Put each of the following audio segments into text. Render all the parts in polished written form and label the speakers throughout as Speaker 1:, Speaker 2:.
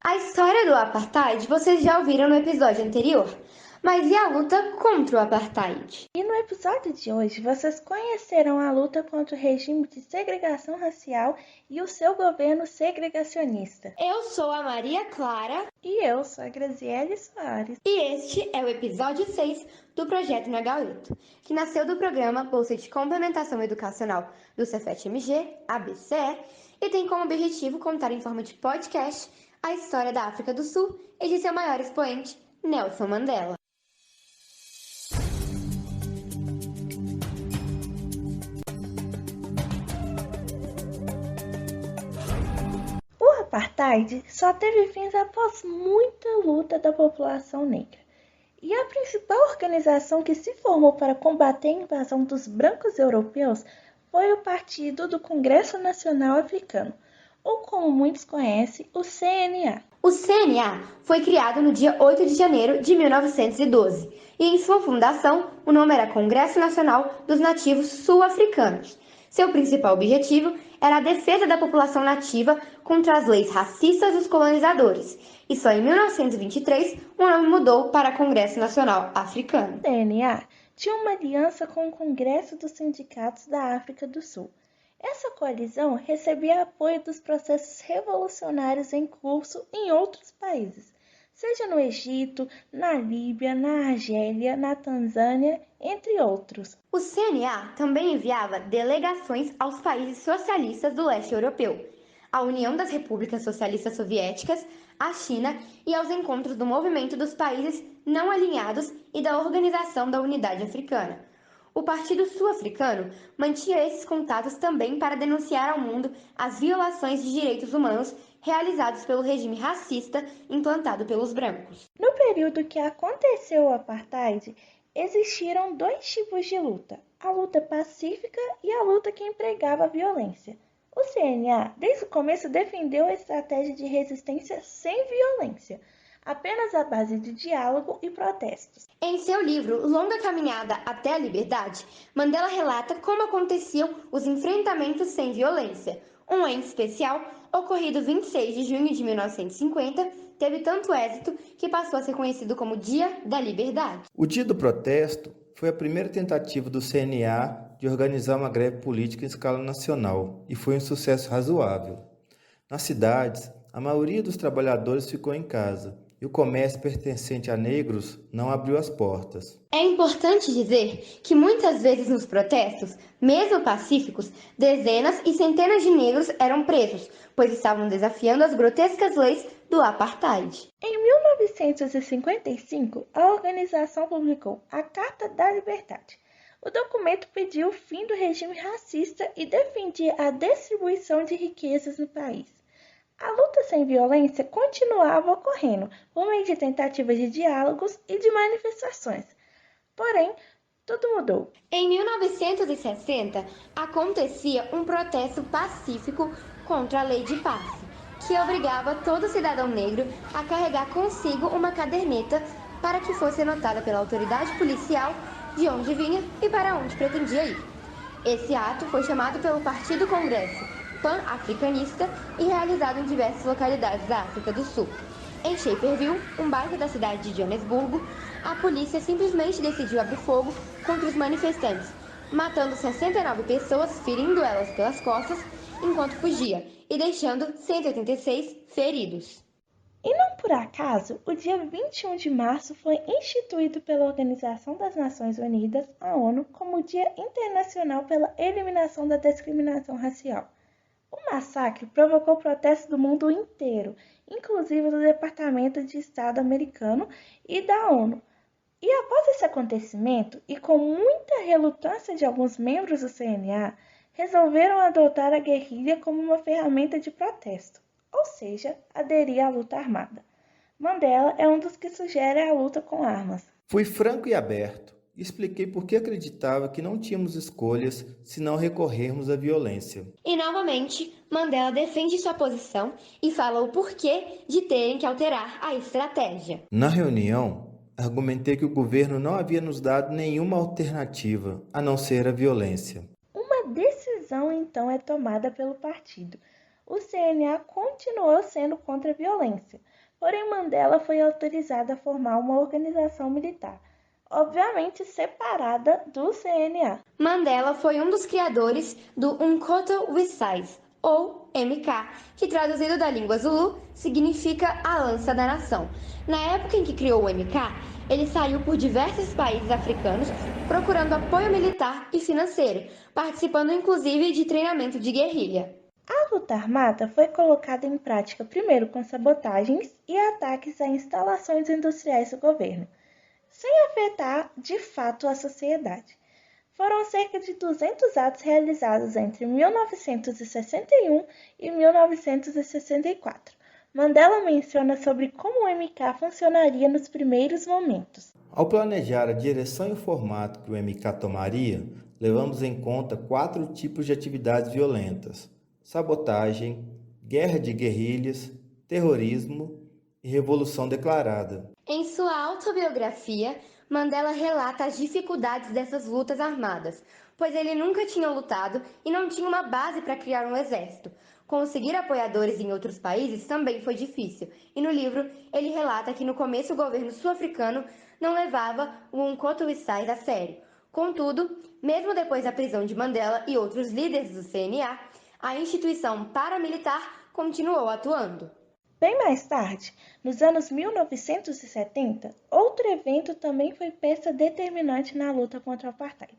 Speaker 1: A história do apartheid vocês já ouviram no episódio anterior, mas e a luta contra o apartheid?
Speaker 2: E no episódio de hoje, vocês conhecerão a luta contra o regime de segregação racial e o seu governo segregacionista.
Speaker 1: Eu sou a Maria Clara
Speaker 2: E eu sou a Graziele Soares.
Speaker 1: e este é o episódio 6 do Projeto na Galeto, que nasceu do programa Bolsa de Complementação Educacional do Cefet-MG, ABCE, e tem como objetivo contar em forma de podcast a história da África do Sul e de seu maior expoente, Nelson Mandela.
Speaker 2: O apartheid só teve fins após muita luta da população negra. E a principal organização que se formou para combater a invasão dos brancos europeus foi o Partido do Congresso Nacional Africano, ou como muitos conhecem, o CNA.
Speaker 1: O CNA foi criado no dia 8 de janeiro de 1912 e em sua fundação o nome era Congresso Nacional dos Nativos Sul-Africanos. Seu principal objetivo era a defesa da população nativa contra as leis racistas dos colonizadores, e só em 1923 o nome mudou para Congresso Nacional Africano.
Speaker 2: O CNA tinha uma aliança com o Congresso dos Sindicatos da África do Sul. Essa coalizão recebia apoio dos processos revolucionários em curso em outros países, seja no Egito, na Líbia, na Argélia, na Tanzânia, entre outros.
Speaker 1: O CNA também enviava delegações aos países socialistas do leste europeu, à União das Repúblicas Socialistas Soviéticas, à China e aos encontros do Movimento dos Países Não Alinhados e da Organização da Unidade Africana. O Partido Sul-Africano mantinha esses contatos também para denunciar ao mundo as violações de direitos humanos realizados pelo regime racista implantado pelos brancos.
Speaker 2: No período que aconteceu o apartheid, existiram dois tipos de luta: a luta pacífica e a luta que empregava a violência. O CNA, desde o começo, defendeu a estratégia de resistência sem violência, apenas à base de diálogo e protestos.
Speaker 1: Em seu livro Longa Caminhada até a Liberdade, Mandela relata como aconteciam os enfrentamentos sem violência. Um em especial, ocorrido 26 de junho de 1950, teve tanto êxito que passou a ser conhecido como Dia da Liberdade.
Speaker 3: O Dia do Protesto foi a primeira tentativa do CNA de organizar uma greve política em escala nacional e foi um sucesso razoável. Nas cidades, a maioria dos trabalhadores ficou em casa e o comércio pertencente a negros não abriu as portas.
Speaker 1: É importante dizer que muitas vezes nos protestos, mesmo pacíficos, dezenas e centenas de negros eram presos, pois estavam desafiando as grotescas leis do apartheid.
Speaker 2: Em 1955, a organização publicou a Carta da Liberdade. O documento pediu o fim do regime racista e defendia a distribuição de riquezas no país. A luta sem violência continuava ocorrendo por meio de tentativas de diálogos e de manifestações. Porém, tudo mudou.
Speaker 1: Em 1960, acontecia um protesto pacífico contra a Lei de Passe, que obrigava todo cidadão negro a carregar consigo uma caderneta para que fosse anotada pela autoridade policial de onde vinha e para onde pretendia ir. Esse ato foi chamado pelo Partido Congresso Pan-Africanista e realizado em diversas localidades da África do Sul. Em Shaperville, um bairro da cidade de Joanesburgo, a polícia simplesmente decidiu abrir fogo contra os manifestantes, matando 69 pessoas, ferindo elas pelas costas, enquanto fugia, e deixando 186 feridos.
Speaker 2: E não por acaso, o dia 21 de março foi instituído pela Organização das Nações Unidas, a ONU, como o Dia Internacional pela Eliminação da Discriminação Racial. O massacre provocou protestos do mundo inteiro, inclusive do Departamento de Estado americano e da ONU. E após esse acontecimento, e com muita relutância de alguns membros do CNA, resolveram adotar a guerrilha como uma ferramenta de protesto, ou seja, aderir à luta armada. Mandela é um dos que sugere a luta com armas.
Speaker 3: Fui franco e aberto e expliquei por que acreditava que não tínhamos escolhas se não recorrermos à violência.
Speaker 1: E novamente, Mandela defende sua posição e fala o porquê de terem que alterar a estratégia.
Speaker 3: Na reunião, argumentei que o governo não havia nos dado nenhuma alternativa a não ser a violência.
Speaker 2: Uma decisão então é tomada pelo partido. o CNA continuou sendo contra a violência, porém Mandela foi autorizado a formar uma organização militar, obviamente separada do CNA.
Speaker 1: Mandela foi um dos criadores do Umkhonto we Sizwe, ou MK, que traduzido da língua Zulu significa a lança da nação. Na época em que criou o MK, ele saiu por diversos países africanos procurando apoio militar e financeiro, participando inclusive de treinamento de guerrilha.
Speaker 2: A luta armada foi colocada em prática primeiro com sabotagens e ataques a instalações industriais do governo, sem afetar de fato a sociedade. Foram cerca de 200 atos realizados entre 1961 e 1964. Mandela menciona sobre como o MK funcionaria nos primeiros momentos.
Speaker 3: Ao planejar a direção e o formato que o MK tomaria, levamos em conta 4 tipos de atividades violentas: sabotagem, guerra de guerrilhas, terrorismo e revolução declarada.
Speaker 1: Em sua autobiografia, Mandela relata as dificuldades dessas lutas armadas, pois ele nunca tinha lutado e não tinha uma base para criar um exército. Conseguir apoiadores em outros países também foi difícil, e no livro ele relata que no começo o governo sul-africano não levava o Umkhonto we Sizwe a sério. Contudo, mesmo depois da prisão de Mandela e outros líderes do CNA, a instituição paramilitar continuou atuando.
Speaker 2: Bem mais tarde, nos anos 1970, outro evento também foi peça determinante na luta contra o apartheid: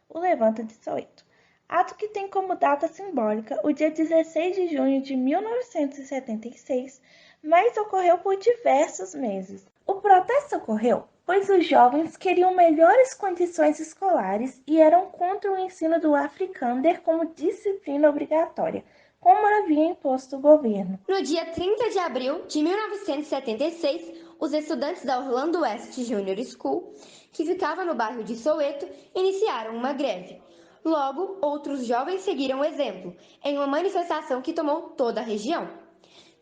Speaker 2: o Levanta de Soweto, ato que tem como data simbólica o dia 16 de junho de 1976, mas ocorreu por diversos meses. O protesto ocorreu pois os jovens queriam melhores condições escolares e eram contra o ensino do Afrikaner como disciplina obrigatória, como havia imposto o governo.
Speaker 1: No dia 30 de abril de 1976, os estudantes da Orlando West Junior School, que ficava no bairro de Soweto, iniciaram uma greve. Logo, outros jovens seguiram o exemplo, em uma manifestação que tomou toda a região.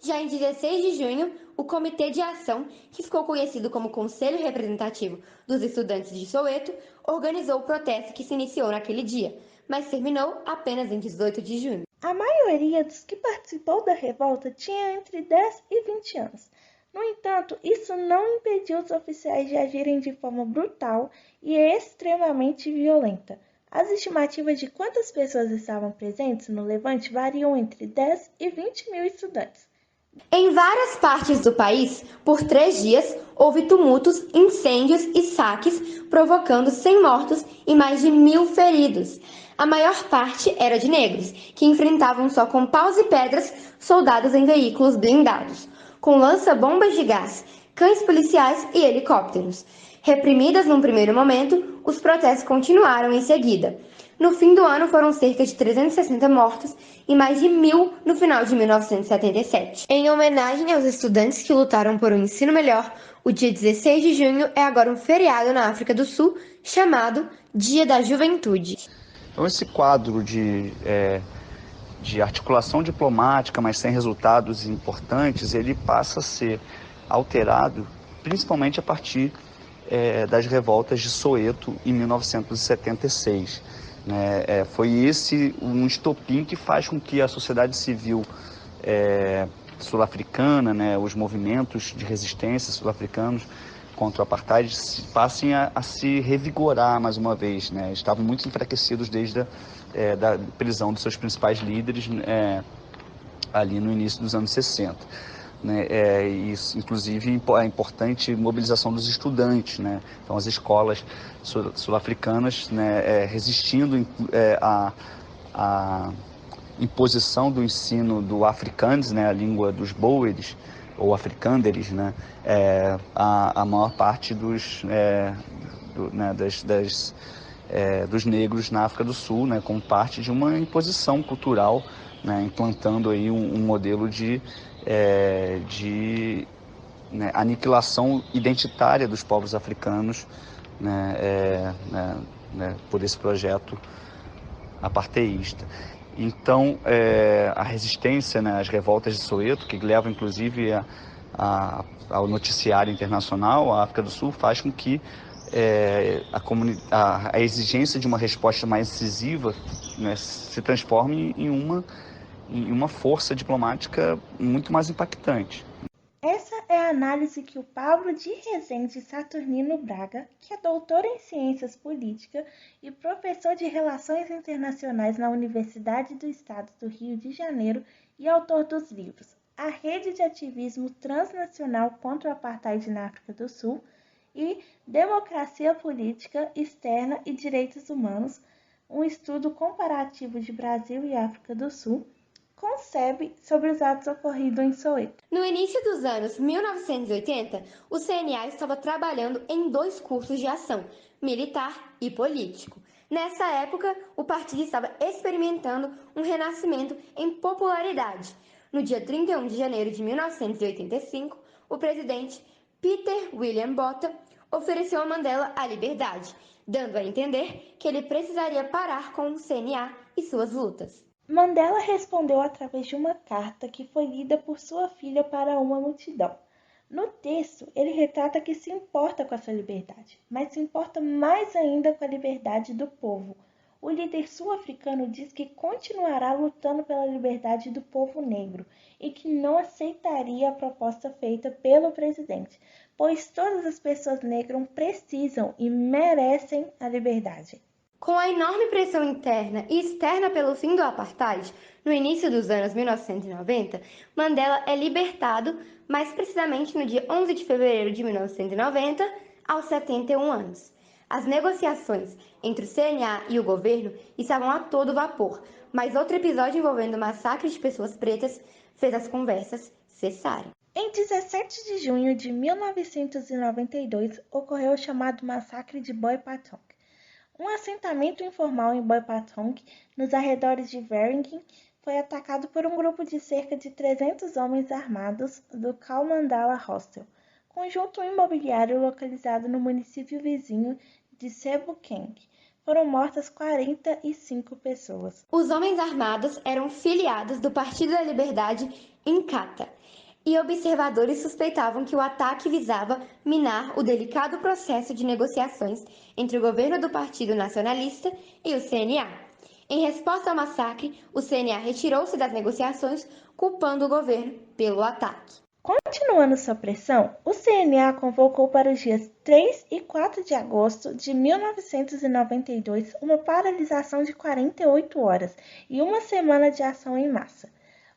Speaker 1: Já em 16 de junho, o Comitê de Ação, que ficou conhecido como Conselho Representativo dos Estudantes de Soweto, organizou o protesto que se iniciou naquele dia, mas terminou apenas em 18 de junho.
Speaker 2: A maioria dos que participou da revolta tinha entre 10 e 20 anos. No entanto, isso não impediu os oficiais de agirem de forma brutal e extremamente violenta. As estimativas de quantas pessoas estavam presentes no levante variam entre 10 e 20 mil estudantes.
Speaker 1: Em várias partes do país, por 3 dias, houve tumultos, incêndios e saques, provocando 100 mortos e mais de 1.000 feridos. A maior parte era de negros, que enfrentavam só com paus e pedras soldados em veículos blindados, com lança-bombas de gás, cães policiais e helicópteros. Reprimidas num primeiro momento, os protestos continuaram em seguida. No fim do ano foram cerca de 360 mortos e mais de 1.000 no final de 1977. Em homenagem aos estudantes que lutaram por um ensino melhor, o dia 16 de junho é agora um feriado na África do Sul chamado Dia da Juventude.
Speaker 4: Então esse quadro de articulação diplomática, mas sem resultados importantes, ele passa a ser alterado principalmente a partir das revoltas de Soweto em 1976. Foi esse um estopim que faz com que a sociedade civil sul-africana, os movimentos de resistência sul-africanos contra o apartheid passem a se revigorar mais uma vez. Estavam muito enfraquecidos desde da prisão dos seus principais líderes ali no início dos anos 60. Isso, inclusive, a importante mobilização dos estudantes, então as escolas sul-africanas resistindo à imposição do ensino do Afrikaans, a língua dos Boeres ou Afrikaners, a maior parte dos negros na África do Sul, como parte de uma imposição cultural, implantando aí um modelo de aniquilação identitária dos povos africanos por esse projeto apartheísta. Então, a resistência, as revoltas de Soweto, que levam inclusive ao noticiário internacional, a África do Sul, faz com que a exigência de uma resposta mais incisiva se transforme em uma e uma força diplomática muito mais impactante.
Speaker 2: Essa é a análise que o Pablo de Rezende Saturnino Braga, que é doutor em Ciências Políticas e professor de Relações Internacionais na Universidade do Estado do Rio de Janeiro e autor dos livros A Rede de Ativismo Transnacional contra o Apartheid na África do Sul e Democracia Política Externa e Direitos Humanos, um estudo comparativo de Brasil e África do Sul, concebe sobre os atos ocorridos em Soweto.
Speaker 1: No início dos anos 1980, o CNA estava trabalhando em 2 cursos de ação, militar e político. Nessa época, o partido estava experimentando um renascimento em popularidade. No dia 31 de janeiro de 1985, o presidente Peter William Botha ofereceu a Mandela a liberdade, dando a entender que ele precisaria parar com o CNA e suas lutas.
Speaker 2: Mandela respondeu através de uma carta que foi lida por sua filha para uma multidão. No texto, ele retrata que se importa com a sua liberdade, mas se importa mais ainda com a liberdade do povo. O líder sul-africano diz que continuará lutando pela liberdade do povo negro e que não aceitaria a proposta feita pelo presidente, pois todas as pessoas negras precisam e merecem a liberdade.
Speaker 1: Com a enorme pressão interna e externa pelo fim do apartheid, no início dos anos 1990, Mandela é libertado, mais precisamente no dia 11 de fevereiro de 1990, aos 71 anos. As negociações entre o CNA e o governo estavam a todo vapor, mas outro episódio envolvendo o massacre de pessoas pretas fez as conversas cessarem.
Speaker 2: Em 17 de junho de 1992, ocorreu o chamado Massacre de Boipatong. Um assentamento informal em Boipatong, nos arredores de Vereniging, foi atacado por um grupo de cerca de 300 homens armados do Kalmandala Hostel, conjunto imobiliário localizado no município vizinho de Sebokeng. Foram mortas 45 pessoas.
Speaker 1: Os homens armados eram filiados do Partido da Liberdade Inkatha, e observadores suspeitavam que o ataque visava minar o delicado processo de negociações entre o governo do Partido Nacionalista e o CNA. Em resposta ao massacre, o CNA retirou-se das negociações, culpando o governo pelo ataque.
Speaker 2: Continuando sua pressão, o CNA convocou para os dias 3 e 4 de agosto de 1992 uma paralisação de 48 horas e uma semana de ação em massa.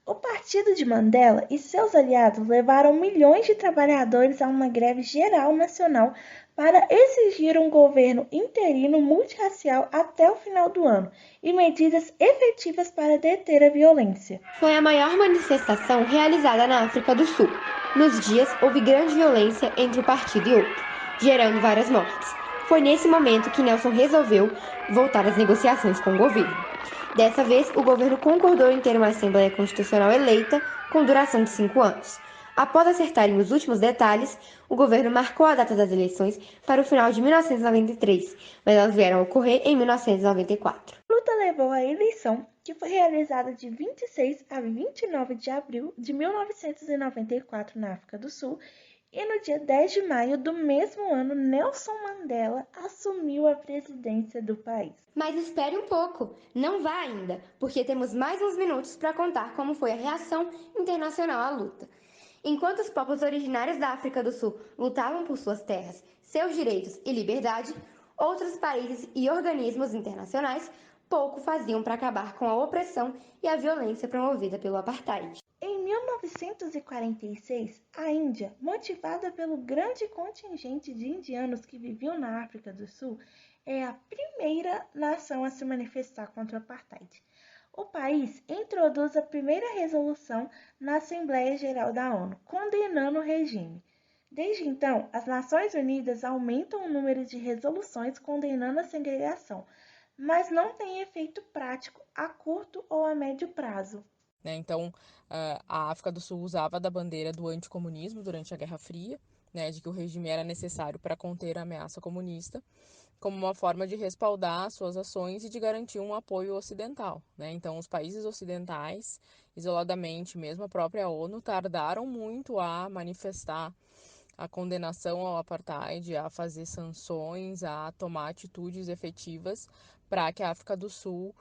Speaker 2: O partido de Mandela e seus aliados levaram milhões de trabalhadores a uma greve geral nacional para exigir um governo interino multirracial até o final do ano e medidas efetivas para deter a violência.
Speaker 1: Foi a maior manifestação realizada na África do Sul. Nos dias, houve grande violência entre um partido e outro, gerando várias mortes. Foi nesse momento que Nelson resolveu voltar às negociações com o governo. Dessa vez, o governo concordou em ter uma Assembleia Constitucional eleita com duração de 5 anos. Após acertarem os últimos detalhes, o governo marcou a data das eleições para o final de 1993, mas elas vieram a ocorrer em 1994.
Speaker 2: A luta levou à eleição, que foi realizada de 26 a 29 de abril de 1994 na África do Sul, e no dia 10 de maio do mesmo ano, Nelson Mandela assumiu a presidência do país.
Speaker 1: Mas espere um pouco, não vá ainda, porque temos mais uns minutos para contar como foi a reação internacional à luta. Enquanto os povos originários da África do Sul lutavam por suas terras, seus direitos e liberdade, outros países e organismos internacionais pouco faziam para acabar com a opressão e a violência promovida pelo apartheid.
Speaker 2: Em 1946, a Índia, motivada pelo grande contingente de indianos que viviam na África do Sul, é a primeira nação a se manifestar contra o apartheid. O país introduz a primeira resolução na Assembleia Geral da ONU, condenando o regime. Desde então, as Nações Unidas aumentam o número de resoluções condenando a segregação, mas não tem efeito prático a curto ou a médio prazo.
Speaker 5: Então, a África do Sul usava da bandeira do anticomunismo durante a Guerra Fria, de que o regime era necessário para conter a ameaça comunista, como uma forma de respaldar suas ações e de garantir um apoio ocidental. Então, os países ocidentais, isoladamente, mesmo a própria ONU, tardaram muito a manifestar a condenação ao apartheid, a fazer sanções, a tomar atitudes efetivas para que a África do Sul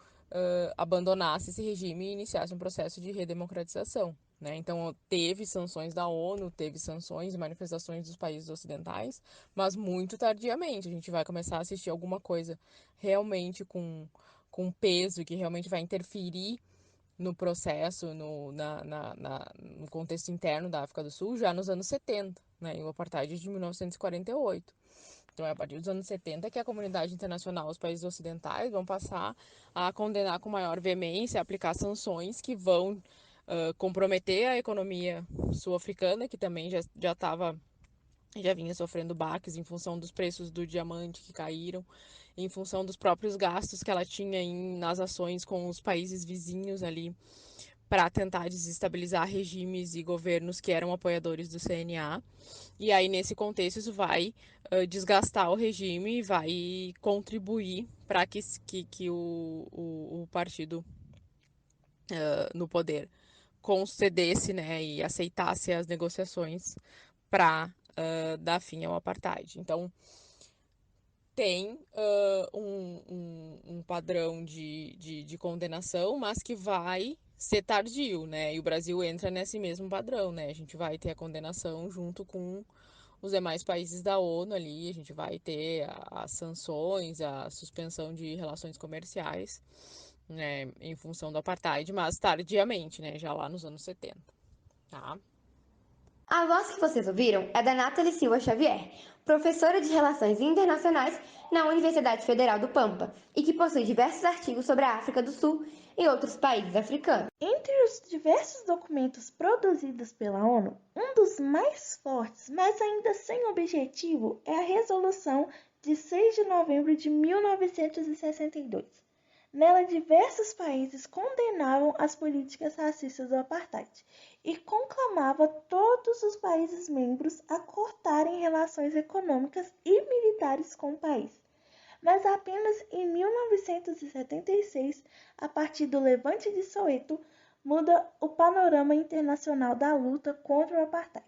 Speaker 5: abandonasse esse regime e iniciasse um processo de redemocratização, né? Então, teve sanções da ONU, teve sanções e manifestações dos países ocidentais, mas muito tardiamente. A gente vai começar a assistir alguma coisa realmente com peso, que realmente vai interferir no processo, no contexto interno da África do Sul, já nos anos 70, né? E o apartheid de 1948. Então, é a partir dos anos 70 que a comunidade internacional, os países ocidentais, vão passar a condenar com maior veemência, a aplicar sanções que vão comprometer a economia sul-africana, que também já vinha sofrendo baques em função dos preços do diamante que caíram, em função dos próprios gastos que ela tinha nas ações com os países vizinhos ali, para tentar desestabilizar regimes e governos que eram apoiadores do CNA. E aí, nesse contexto, isso vai desgastar o regime e vai contribuir para que o partido no poder concedesse, né, e aceitasse as negociações para dar fim ao apartheid. Então, tem um padrão de condenação, mas que vai ser tardio, né? E o Brasil entra nesse mesmo padrão, né? A gente vai ter a condenação junto com os demais países da ONU ali, a gente vai ter as sanções, a suspensão de relações comerciais, né, em função do apartheid, mas tardiamente, né? Já lá nos anos 70, tá?
Speaker 1: A voz que vocês ouviram é da Nathalie Silva Xavier, professora de Relações Internacionais na Universidade Federal do Pampa e que possui diversos artigos sobre a África do Sul e outros países africanos.
Speaker 2: Entre os diversos documentos produzidos pela ONU, um dos mais fortes, mas ainda sem objetivo, é a Resolução de 6 de novembro de 1962. Nela, diversos países condenavam as políticas racistas do apartheid e conclamava todos os países membros a cortarem relações econômicas e militares com o país. Mas apenas em 1976, a partir do Levante de Soweto, muda o panorama internacional da luta contra o apartheid.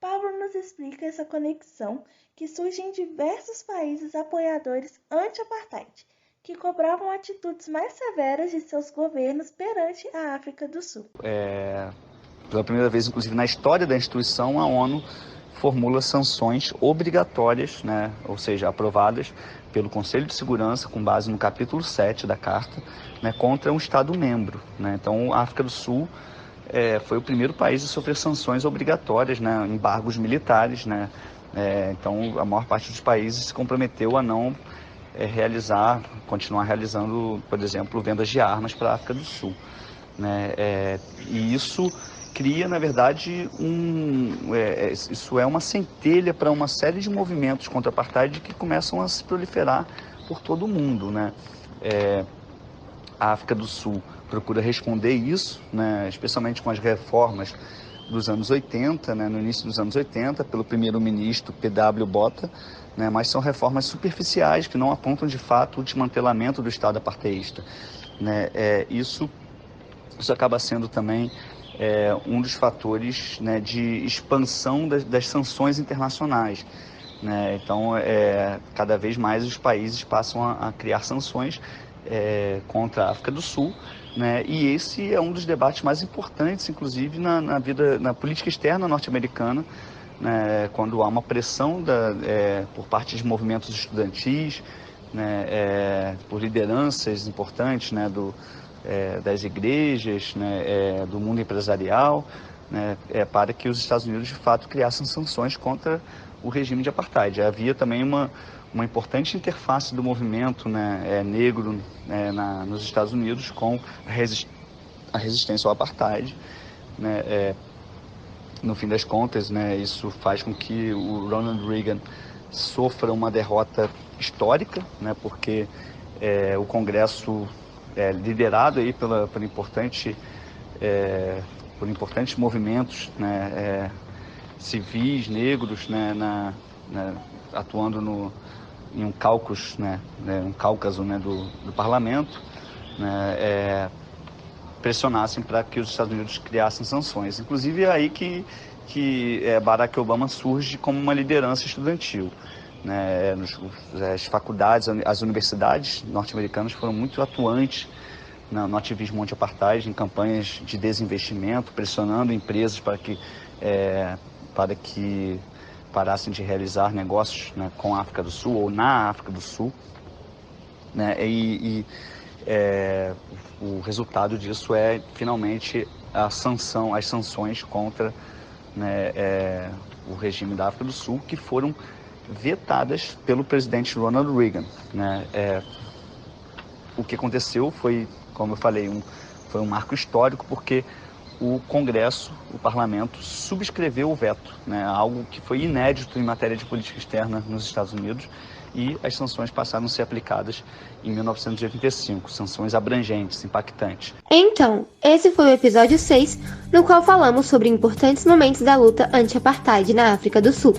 Speaker 2: Pablo nos explica essa conexão que surge em diversos países apoiadores anti-apartheid, que cobravam atitudes mais severas de seus governos perante a África do Sul.
Speaker 4: Pela primeira vez, inclusive, na história da instituição, a ONU formula sanções obrigatórias, né, ou seja, aprovadas pelo Conselho de Segurança, com base no capítulo 7 da Carta, né, contra um Estado-membro. Né? Então, a África do Sul foi o primeiro país a sofrer sanções obrigatórias, né, embargos militares. Né? Então, a maior parte dos países se comprometeu a não continuar realizando, por exemplo, vendas de armas para a África do Sul. Né? E isso cria, na verdade, isso é uma centelha para uma série de movimentos contra o apartheid que começam a se proliferar por todo o mundo. Né? A África do Sul procura responder isso, né, especialmente com as reformas dos anos 80, né, no início dos anos 80, pelo primeiro-ministro P.W. Botha, né, mas são reformas superficiais que não apontam de fato o desmantelamento do Estado apartheidista. Né? Isso acaba sendo também um dos fatores, né, de expansão das sanções internacionais. Né? Então, cada vez mais os países passam a criar sanções contra a África do Sul, né? E esse é um dos debates mais importantes, inclusive, na política externa norte-americana, né? Quando há uma pressão por parte de movimentos estudantis, né? Por lideranças importantes, né? Das igrejas, né? Do mundo empresarial, né? Para que os Estados Unidos, de fato, criassem sanções contra o regime de apartheid. Havia também uma importante interface do movimento, né, negro, nos Estados Unidos com a resistência ao apartheid. Né? No fim das contas, né, isso faz com que o Ronald Reagan sofra uma derrota histórica, né, porque o Congresso, liderado aí por importantes movimentos, né, civis negros, né, atuando em um caucus, um cáucaso, né, do parlamento, né, pressionassem para que os Estados Unidos criassem sanções. Inclusive é aí que Barack Obama surge como uma liderança estudantil. Né? As faculdades, as universidades norte-americanas foram muito atuantes no ativismo anti-apartheid, em campanhas de desinvestimento, pressionando empresas para que parassem de realizar negócios, né, com a África do Sul ou na África do Sul, né, o resultado disso é finalmente as sanções contra, né, o regime da África do Sul, que foram vetadas pelo presidente Ronald Reagan, né. O que aconteceu foi, como eu falei, foi um marco histórico, porque o Congresso, o Parlamento, subscreveu o veto, né, algo que foi inédito em matéria de política externa nos Estados Unidos, e as sanções passaram a ser aplicadas em 1985, sanções abrangentes, impactantes.
Speaker 1: Então, esse foi o episódio 6, no qual falamos sobre importantes momentos da luta anti-apartheid na África do Sul.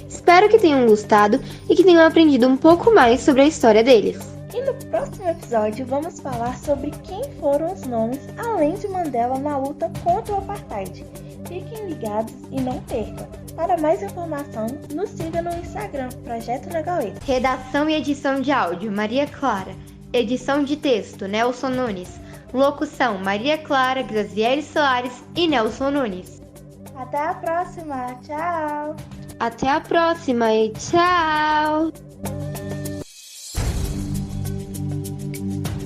Speaker 1: Espero que tenham gostado e que tenham aprendido um pouco mais sobre a história deles.
Speaker 2: E no próximo episódio vamos falar sobre quem foram os nomes além de Mandela na luta contra o apartheid. Fiquem ligados e não percam. Para mais informação, nos siga no Instagram, Projeto Negauê.
Speaker 1: Redação e edição de áudio, Maria Clara. Edição de texto, Nelson Nunes. Locução, Maria Clara, Graziele Soares e Nelson Nunes.
Speaker 2: Até a próxima, tchau!
Speaker 1: Até a próxima e tchau!